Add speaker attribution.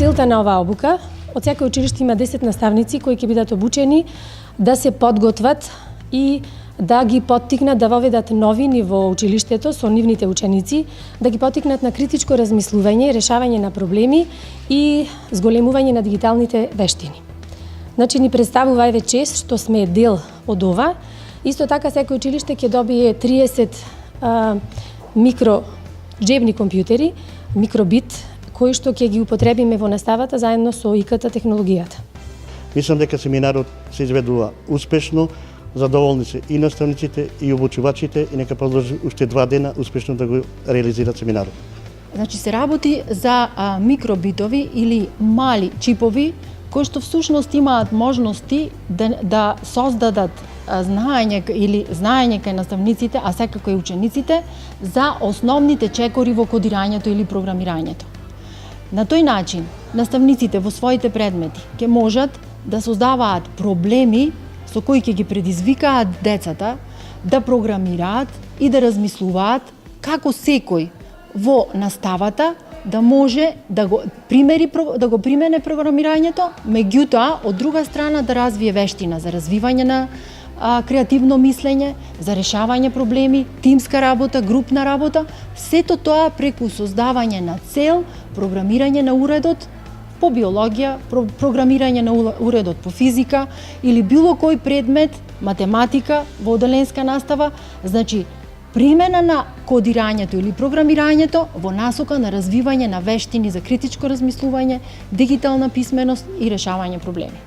Speaker 1: Целта на оваа обука, од секој училиште има 10 наставници кои ќе бидат обучени да се подготват и да ги поттикнат да воведат новини во училиштето со нивните ученици, да ги поттикнат на критичко размислување, решавање на проблеми и зголемување на дигиталните вештини. Значи ни представува еве чест што сме дел од ова. Исто така секој училиште ќе добие 30 микро джебни компјутери, микробит, кои што ќе ги употребиме во наставата заедно со ИКТ технологијата.
Speaker 2: Мислам дека семинарот се изведува успешно, задоволни се и наставниците и обучувачите и нека продолжи уште 2 дена успешно да го реализират семинарот.
Speaker 3: Значи се работи за микробитови или мали чипови кои што всушност имаат можности да создадат знаење или знаење кај наставниците, а секако и учениците за основните чекори во кодирањето или програмирањето. На тој начин, наставниците во своите предмети ќе можат да создаваат проблеми со кои ќе ги предизвикаат децата да програмираат и да размислуваат како секој во наставата да може да го примене програмирањето, меѓутоа од друга страна да развие вештина за развивање на креативно мислење, за решавање проблеми, тимска работа, групна работа, сето тоа преку создавање на цел, програмирање на уредот по биологија, програмирање на уредот по физика или било кој предмет, математика во оделенска настава, значи примена на кодирањето или програмирањето во насока на развивање на вештини за критичко размислување, дигитална писменост и решавање проблеми.